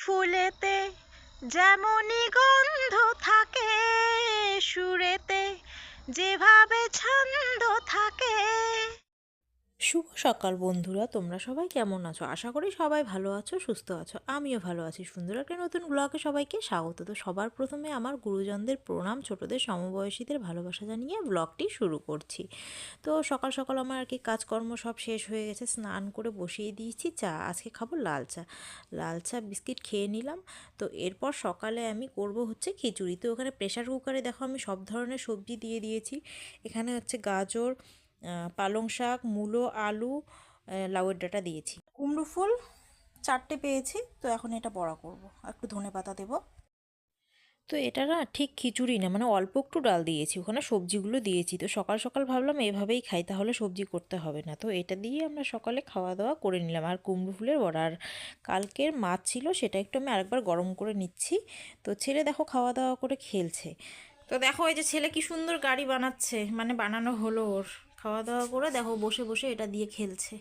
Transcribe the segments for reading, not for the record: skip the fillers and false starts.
ফুলেতে যেমনই গন্ধ থাকে, সুরেতে যেভাবে ছন্দ থাকে। শুভ সকাল বন্ধুরা, তোমরা সবাই কেমন আছো? আশা করি সবাই ভালো আছো, সুস্থ আছো। আমিও ভালো আছি। সুন্দর একটা নতুন ব্লগে সবাইকে স্বাগত। তো সবার প্রথমে আমার গুরুজনদের প্রণাম, ছোটদের সমবয়সীদের ভালোবাসা জানিয়ে ব্লগটি শুরু করছি। তো সকাল সকাল আমার আর কি কাজকর্ম সব শেষ হয়ে গেছে, স্নান করে বসিয়ে দিয়েছি চা। আজকে খাবো লাল চা। লাল চা বিস্কিট খেয়ে নিলাম। তো এরপর সকালে আমি করব হচ্ছে খিচুড়ি। তো ওখানে প্রেশার কুকারে দেখো আমি সব ধরনের সবজি দিয়ে দিয়েছি। এখানে হচ্ছে গাজর, পালং শাক, মূলো, আলু, লাউয়ের ডাঁটা দিয়েছি। কুমড়ো ফুল 4টে পেয়েছি, তো এখন এটা বড়া করব। একটু ধনেপাতা দেবো। তো এটা না ঠিক খিচুড়ি না, মানে অল্প একটু ডাল দিয়েছি, ওখানে সবজিগুলো দিয়েছি। তো সকাল সকাল ভাবলাম এভাবেই খাই, তাহলে সবজি করতে হবে না। তো এটা দিয়ে আমরা সকালে খাওয়া দাওয়া করে নিলাম। আর কুমড়ো ফুলের বড়া, আর কালকের মাছ ছিল সেটা একটু আমি আরেকবার গরম করে নিচ্ছি। তো ছেলে দেখো খাওয়া দাওয়া করে খেলছে। তো দেখো এই যে ছেলে কি সুন্দর গাড়ি বানাচ্ছে, মানে বানানো হলো ওর। খাওয়া দাওয়া করে দেখো বসে বসে এটা দিয়ে খেলছে।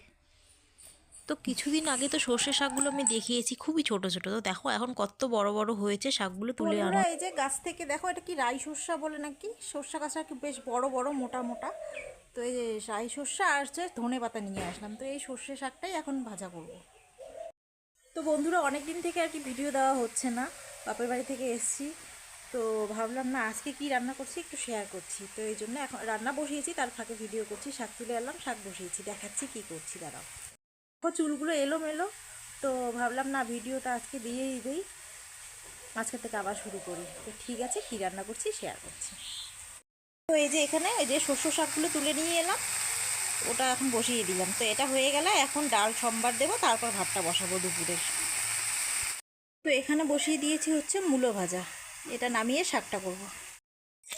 তো কিছুদিন আগে তো সর্ষে শাকগুলো আমি দেখিয়েছি, খুবই ছোট ছোট। তো দেখো এখন কত বড় বড় হয়েছে, শাকগুলো তুলে আনো। এই যে গাছ থেকে দেখো, এটা কি রাই সর্ষা বলে নাকি, সর্ষা গাছটা কি বেশ বড় বড় মোটা মোটা। তো এই যে রাই সর্ষা আর হচ্ছে ধনে পাতা নিয়ে আসলাম। তো এই সর্ষে শাকটাই এখন ভাজা করব। তো বন্ধুরা, অনেক দিন থেকে আর কি ভিডিও দেওয়া হচ্ছে না, বাপের বাড়ি থেকে এসেছি। তো ভাবলাম না আজকে কি রান্না করছি একটু শেয়ার করছি। তো এই জন্য এখন রান্না বসিয়েছি, তার ফাঁকে ভিডিও করছি। শাক তুলে আনলাম, শাক বসিয়েছি, দেখাচ্ছি কি করছি দাঁড়াও। চুলগুলো এলোমেলো, তো ভাবলাম না ভিডিওটা আজকে দিয়েই দিই, আজকে থেকে আবার শুরু করি। তো ঠিক আছে, কী রান্না করছি শেয়ার করছি। তো এই যে এখানে এই যে শস্য শাকগুলো তুলে নিয়ে এলাম, ওটা এখন বসিয়ে দিলাম। তো এটা হয়ে গেলে এখন ডাল সম্বার দেবো, তারপর ভাতটা বসাবো দুপুরের। তো এখানে বসিয়ে দিয়েছি হচ্ছে মূলো ভাজা, এটা নামিয়ে শাকটা করব।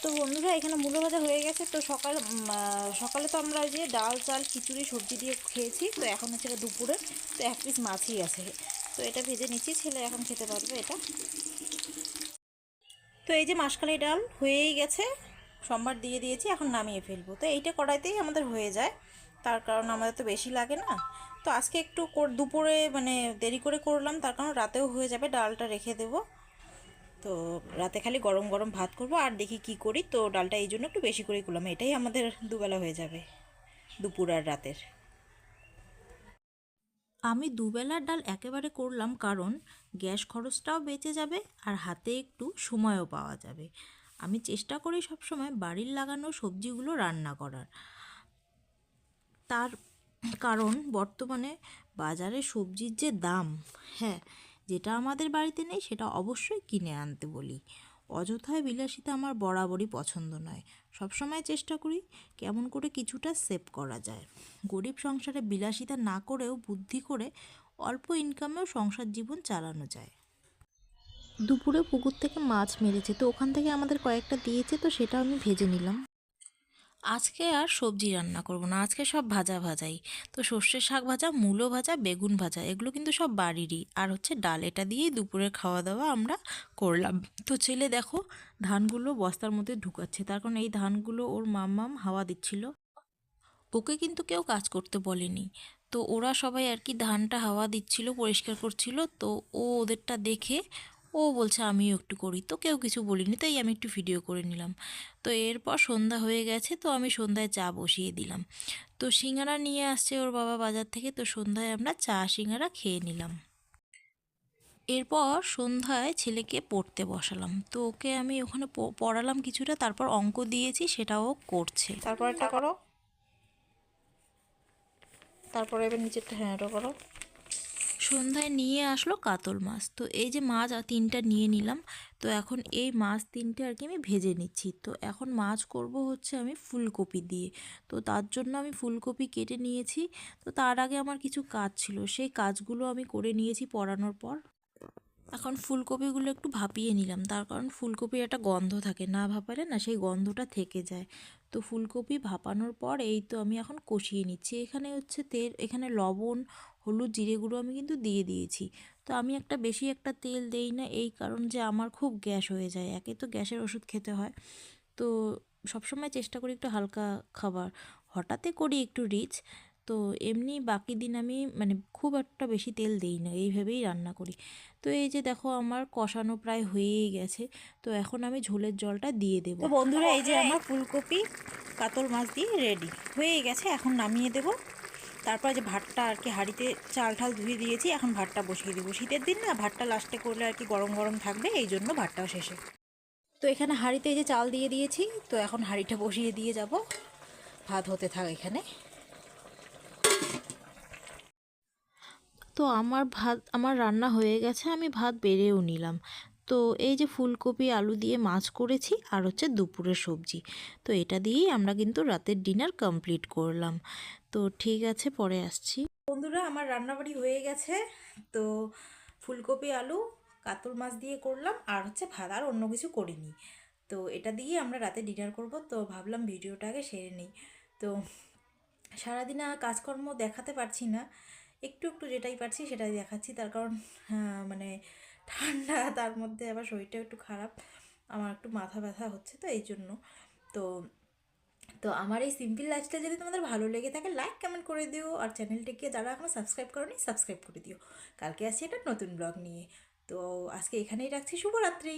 তো বন্ধুরা, এখানে মূলো ভাজা হয়ে গেছে। তো সকালে তো আমরা যে ডাল চাল খিচুড়ি সবজি দিয়ে খেয়েছি। তো এখন হচ্ছে এটা দুপুরে। তো 1 পিস মাছই আছে, তো এটা ভেজে নিচ্ছি, ছেলে এখন খেতে পারবে এটা। তো এই যে মাসকালাই ডাল হয়েই গেছে, সম্বার দিয়ে দিয়েছি, এখন নামিয়ে ফেলবো। তো এইটা কড়াইতেই আমাদের হয়ে যায়, তার কারণ আমাদের তো বেশি লাগে না। তো আজকে একটু দুপুরে মানে দেরি করে করলাম, তার কারণ রাতেও হয়ে যাবে, ডালটা রেখে দেবো। তো রাতে খালি গরম গরম ভাত করব, আর দেখি কি করি। তো ডালটা এই জন্য একটু বেশি করেই করলাম, এটাই আমাদের দুবেলা হয়ে যাবে, দুপুর আর রাতের। আমি দুবেলার ডাল একেবারে করলাম, কারণ গ্যাস খরচটাও বেঁচে যাবে আর হাতে একটু সময়ও পাওয়া যাবে। আমি চেষ্টা করি সবসময় বাড়ির লাগানো সবজিগুলো রান্না করার। তার কারণ বর্তমানে বাজারে সবজির যে দাম, হ্যাঁ, যেটা আমাদের বাড়িতে নেই সেটা অবশ্যই কিনে আনতে বলি। অযথায় বিলাসিতা আমার বরাবরই পছন্দ নয়। সবসময় চেষ্টা করি কেমন করে কিছুটা সেভ করা যায়। গরিব সংসারে বিলাসিতা না করেও বুদ্ধি করে অল্প ইনকামেও সংসার জীবন চালানো যায়। দুপুরে পুকুর থেকে মাছ মেরেছে, তো ওখান থেকে আমাদের কয়েকটা দিয়েছে, তো সেটা আমি ভেজে নিলাম। আজকে আর সবজি রান্না করব না, আজকে সব ভাজা ভাজাই। তো সর্ষে শাক ভাজা, মূলো ভাজা, বেগুন ভাজা, এগুলো কিন্তু সব বাড়িরই। আর হচ্ছে ডাল, এটা দিয়েই দুপুরের খাওয়া দাওয়া আমরা করলাম। তো ছেলে দেখো ধানগুলো বস্তার মধ্যে ঢুকাচ্ছে, তার কারণ এই ধানগুলো ওর মাম্মাম হাওয়া দিচ্ছিল। ওকে কিন্তু কেউ কাজ করতে বলেনি। তো ওরা সবাই আর কি ধানটা হাওয়া দিচ্ছিল, পরিষ্কার করছিল। তো ও ওদেরটা দেখে ও বলছে আমিও একটু করি। তো কেউ কিছু বলিনি, তাই আমি একটু ভিডিও করে নিলাম। তো এরপর সন্ধ্যা হয়ে গেছে, তো আমি সন্ধ্যায় চা বসিয়ে দিলাম। তো সিঙ্গারা নিয়ে আসছে ওর বাবা বাজার থেকে, তো সন্ধ্যায় আমরা চা সিঙ্গারা খেয়ে নিলাম। এরপর সন্ধ্যায় ছেলেকে পড়তে বসালাম। তো ওকে আমি ওখানে পড়ালাম কিছুটা, তারপর অঙ্ক দিয়েছি সেটাও করছে। তারপর একটা করো, তারপরে এবার নিচেরটা, হ্যাঁ এটা করো। সন্ধ্যায় নিয়ে আসলো কাতল মাছ। তো এই যে মাছ 3টা নিয়ে নিলাম। তো এখন এই মাছ 3টে আর কি আমি ভেজে নিচ্ছি। তো এখন মাছ করব হচ্ছে আমি ফুলকপি দিয়ে। তো তার জন্য আমি ফুলকপি কেটে নিয়েছি। তো তার আগে আমার কিছু কাজ ছিল, সেই কাজগুলো আমি করে নিয়েছি পড়ানোর পর। এখন ফুলকপিগুলো একটু ভাপিয়ে নিলাম, তার কারণ ফুলকপির একটা গন্ধ থাকে, না ভাপালে না সেই গন্ধটা থেকে যায়। তো ফুলকপি ভাপানোর পর এই তো আমি এখন কষিয়ে নিচ্ছি। এখানে হচ্ছে তেল, এখানে লবণ, হলুদ, জিরে গুঁড়ো আমি কিন্তু দিয়ে দিয়েছি। তো আমি বেশি একটা তেল দেই না, এই কারণ যে আমার খুব গ্যাস হয়ে যায়, একে তো গ্যাসের ওষুধ খেতে হয়। তো সবসময় চেষ্টা করি একটু হালকা খাবার, হঠাৎই করি একটু রিচ। তো এমনি বাকি দিন আমি মানে খুব একটা বেশি তেল দিই না, এইভাবেই রান্না করি। তো এই যে দেখো আমার কষানো প্রায় হয়েই গেছে, তো এখন আমি ঝোলের জলটা দিয়ে দেবো। তো বন্ধুরা এই যে আমার ফুলকপি কাতল মাছ দিয়ে রেডি হয়ে গেছে, এখন নামিয়ে দেবো। তারপর যে ভাতটা আর কি হাঁড়িতে চাল ঠাল ধুয়ে দিয়েছি, এখন ভাতটা বসিয়ে দেবো। শীতের দিন না ভাতটা লাস্টে করলে আর কি গরম গরম থাকবে, এই জন্য ভাতটাও শেষে। তো এখানে হাঁড়িতে এই যে চাল দিয়ে দিয়েছি, তো এখন হাঁড়িটা বসিয়ে দিয়ে যাব, ভাত হতে থাক এখানে। তো আমার রান্না হয়ে গেছে, আমি ভাত বেড়েও নিলাম। তো এই যে ফুলকপি আলু দিয়ে মাছ করেছি আর হচ্ছে দুপুরের সবজি, তো এটা দিয়েই আমরা কিন্তু রাতের ডিনার কমপ্লিট করলাম। তো ঠিক আছে, পরে আসছি। বন্ধুরা আমার রান্নাবাড়ি হয়ে গেছে। তো ফুলকপি আলু কাতল মাছ দিয়ে করলাম আর হচ্ছে ভাত, আর অন্য কিছু করিনি। তো এটা দিয়ে আমরা রাতে ডিনার করব, তো ভাবলাম ভিডিওটা আগে সেরে নিই। তো সারাদিন আর কাজকর্ম দেখাতে পারছি না, একটু একটু যেটাই পারছি সেটাই দেখাচ্ছি। তার কারণ মানে ঠান্ডা, তার মধ্যে আবার শরীরটাও একটু খারাপ, আমার একটু মাথা ব্যথা হচ্ছে, তো এই জন্য। তো তো আমার এই সিম্পল লাইফস্টাইল যদি তোমাদের ভালো লেগে থাকে, লাইক কমেন্ট করে দিও, আর চ্যানেলটিকে যারা এখনও সাবস্ক্রাইব করোনি সাবস্ক্রাইব করে দিও। কালকে আসছি একটা নতুন ব্লগ নিয়ে। তো আজকে এখানেই রাখছি, শুভরাত্রি।